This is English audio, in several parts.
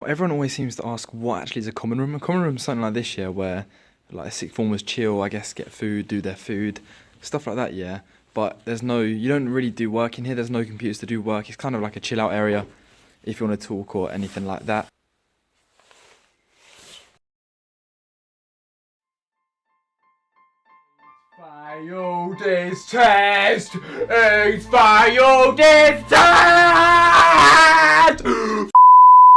Everyone always seems to ask what actually is a common room. A common room is something like this, yeah, where like sixth formers chill, I guess, get food, do their food, stuff like that, yeah. But you don't really do work in here. There's no computers to do work. It's kind of like a chill out area if you want to talk or anything like that. Failed this test! It's failed this test!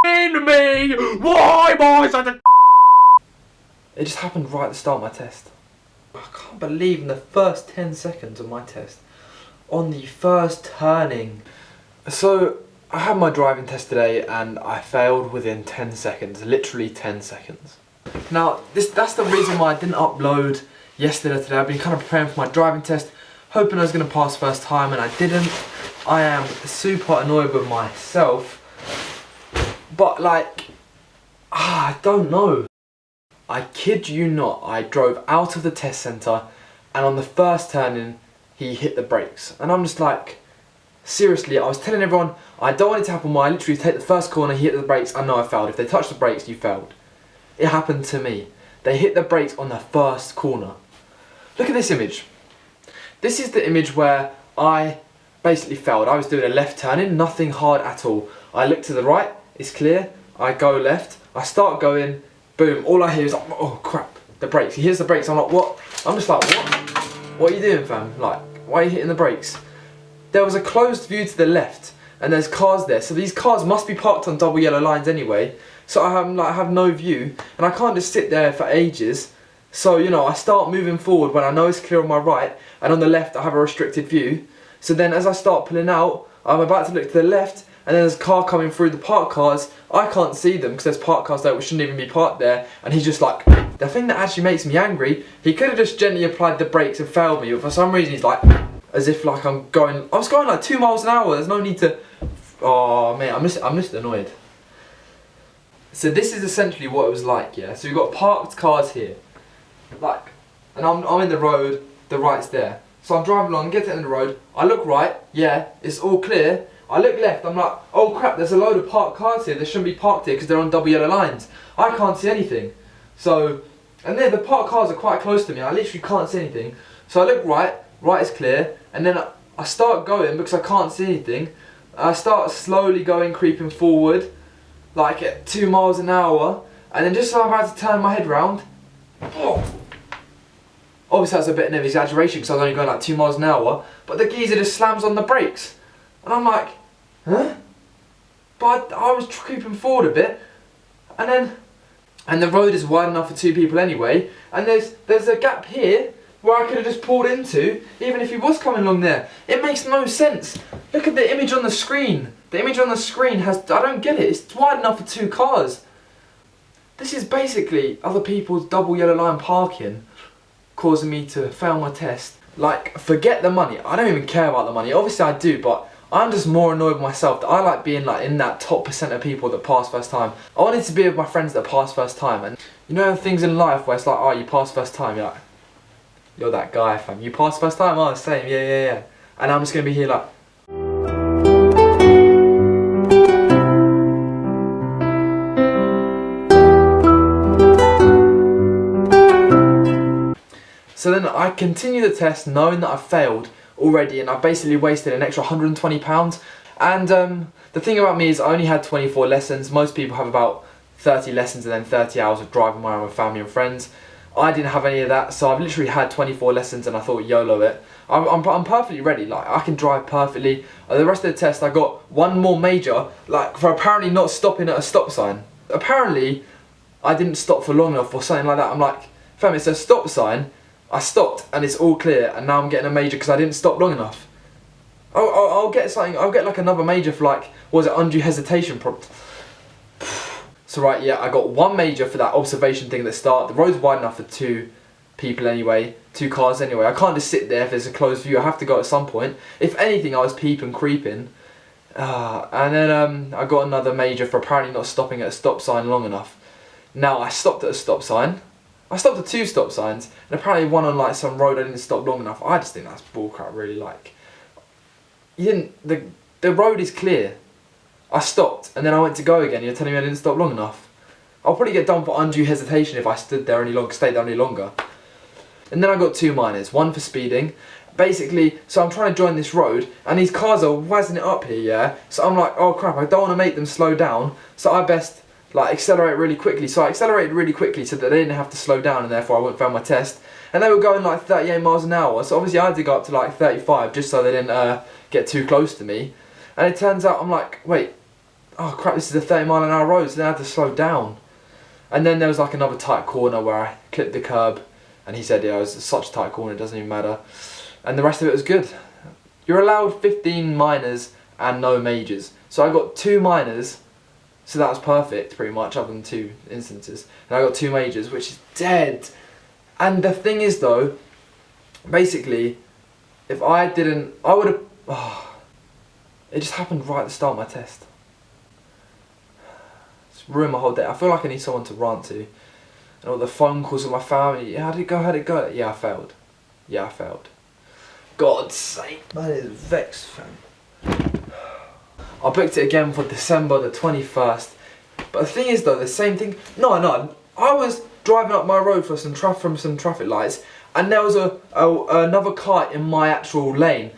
F***ing me! Why am I such a It just happened right at the start of my test. I can't believe in the first 10 seconds of my test, on the first turning. So, I had my driving test today and I failed within 10 seconds, literally 10 seconds. Now, that's the reason why I didn't upload yesterday or today. I've been kind of preparing for my driving test, hoping I was going to pass first time, and I didn't. I am super annoyed with myself, but like, I don't know. I kid you not, I drove out of the test centre and on the first turning he hit the brakes, and I'm just like, seriously, I was telling everyone I don't want it to happen. Why? I literally take the first corner, he hit the brakes, I know I failed. If they touch the brakes, you failed. It happened to me. They hit the brakes on the first corner. Look at this image. This is the image where I basically failed. I was doing a left turning, nothing hard at all. I look to the right, it's clear. I go left, I start going, boom, all I hear is like, oh crap, the brakes. He hits the brakes, I'm like, what? I'm just like, what? What are you doing, fam? Like, why are you hitting the brakes? There was a closed view to the left and there's cars there, so these cars must be parked on double yellow lines anyway, so I have no view and I can't just sit there for ages. So, you know, I start moving forward when I know it's clear on my right, and on the left I have a restricted view. So then as I start pulling out, I'm about to look to the left, and then there's a car coming through the parked cars. I can't see them because there's parked cars there which shouldn't even be parked there, and he's just like, the thing that actually makes me angry, he could have just gently applied the brakes and failed me, but for some reason he's like, as if like I was going like 2 miles an hour, there's no need to, oh man, I'm just annoyed. So this is essentially what it was like, yeah, so we've got parked cars here. Like, and I'm in the road, the right's there. So I'm driving along, get to the end of the road, I look right, yeah, it's all clear. I look left, I'm like, oh crap, there's a load of parked cars here, they shouldn't be parked here because they're on double yellow lines. I can't see anything. So, and then the parked cars are quite close to me, I literally can't see anything. So I look right is clear, and then I start going because I can't see anything. I start slowly going, creeping forward, like at 2 miles an hour, and then just as I'm about to turn my head round, oh. Obviously that's a bit of an exaggeration because I was only going like 2 miles an hour, but the geezer just slams on the brakes. And I'm like, huh? But I was creeping forward a bit, and the road is wide enough for 2 people anyway, and there's a gap here where I could have just pulled into, even if he was coming along there. It makes no sense. Look at the image on the screen. The image on the screen has, I don't get it, it's wide enough for 2 cars. This is basically other people's double yellow line parking causing me to fail my test. Like, forget the money. I don't even care about the money. Obviously I do, but I'm just more annoyed with myself that I like being like in that top % of people that pass first time. I wanted to be with my friends that pass first time, and you know things in life where it's like, oh, you pass first time, you're like, you're that guy, fam. You pass first time? Oh, same, yeah. And I'm just gonna be here like, so then I continue the test knowing that I've failed already, and I've basically wasted an extra £120. And the thing about me is I only had 24 lessons. Most people have about 30 lessons and then 30 hours of driving around with family and friends. I didn't have any of that, so I've literally had 24 lessons and I thought, YOLO it. I'm perfectly ready, like I can drive perfectly. The rest of the test I got one more major, like for apparently not stopping at a stop sign. Apparently I didn't stop for long enough or something like that. I'm like, fam, it's a stop sign. I stopped and it's all clear, and now I'm getting a major because I didn't stop long enough. I'll get something, I'll get like another major for like, what was it, undue hesitation problem. So right, yeah, I got 1 major for that observation thing at the start. The road's wide enough for 2 people anyway, 2 cars anyway. I can't just sit there if there's a closed view, I have to go at some point. If anything, I was peeping, creeping. And then I got another major for apparently not stopping at a stop sign long enough. Now, I stopped at a stop sign. I stopped at 2 stop signs, and apparently one on like some road I didn't stop long enough. I just think that's bullcrap, really. Like, you didn't. The road is clear. I stopped and then I went to go again. You're telling me I didn't stop long enough? I'll probably get done for undue hesitation if I stayed there any longer. And then I got 2 minors, one for speeding. Basically, so I'm trying to join this road and these cars are wazzing it up here, yeah? So I'm like, oh crap, I don't want to make them slow down, so I best like accelerate really quickly. So I accelerated really quickly so that they didn't have to slow down and therefore I wouldn't fail my test. And they were going like 38 miles an hour, so obviously I had to go up to like 35 just so they didn't get too close to me. And it turns out I'm like, wait, oh crap, this is a 30-mile-an-hour road, so then I had to slow down. And then there was like another tight corner where I clipped the curb, and he said, yeah, it was such a tight corner, it doesn't even matter. And the rest of it was good. You're allowed 15 minors and no majors. So I got 2 minors, so that was perfect pretty much, other than 2 instances. And I got 2 majors, which is dead. And the thing is though, basically, if I didn't, I would have, it just happened right at the start of my test. It's ruined my whole day. I feel like I need someone to rant to. And all the phone calls with my family, how did it go? Yeah, I failed. God's sake, man, it's vexed, fam. I booked it again for December the 21st. But the thing is though, the same thing, no, I was driving up my road for some traffic lights, and there was another car in my actual lane.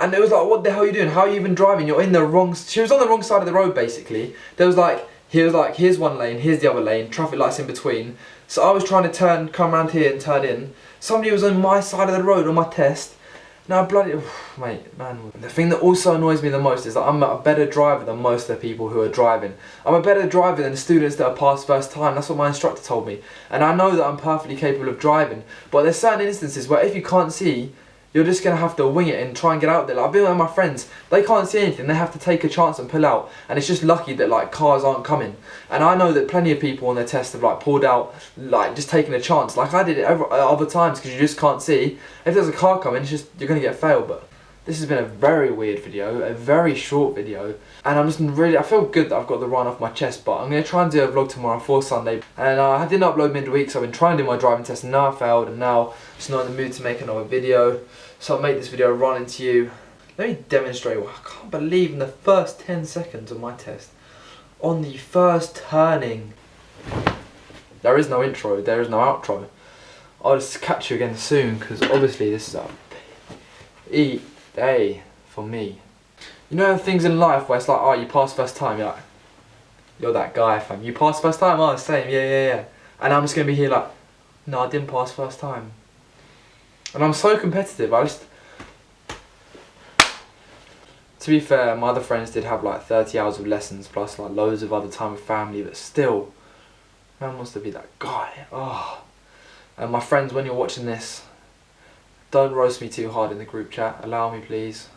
And it was like, what the hell are you doing? How are you even driving? You're in the wrong, she was on the wrong side of the road basically. There was like, here's one lane, here's the other lane, traffic lights in between. So I was trying to come around here and turn in. Somebody was on my side of the road on my test. Now mate, man. The thing that also annoys me the most is that I'm a better driver than most of the people who are driving. I'm a better driver than students that are passed first time. That's what my instructor told me. And I know that I'm perfectly capable of driving. But there's certain instances where if you can't see, you're just going to have to wing it and try and get out there. Like, I've been with my friends, they can't see anything, they have to take a chance and pull out. And it's just lucky that like cars aren't coming. And I know that plenty of people on their test have like pulled out, like just taking a chance. Like I did it other times because you just can't see. If there's a car coming, it's just, you're going to get failed. But this has been a very weird video, a very short video. And I'm just really, I feel good that I've got the run off my chest, but I'm going to try and do a vlog tomorrow for Sunday. And I didn't upload midweek, so I've been trying to do my driving test and now I failed, and now I'm just not in the mood to make another video. So I'll make this video run into you. Let me demonstrate. I can't believe in the first 10 seconds of my test, on the first turning, there is no intro, there is no outro. I'll just catch you again soon, because obviously this is a peak day for me. You know things in life where it's like, oh, you passed first time, you're like, you're that guy, fam. You passed first time, oh, same, yeah. And I'm just going to be here like, no, I didn't pass first time. And I'm so competitive, to be fair, my other friends did have like 30 hours of lessons plus like loads of other time with family, but still, man wants to be that guy. Oh. And my friends, when you're watching this, don't roast me too hard in the group chat, allow me please.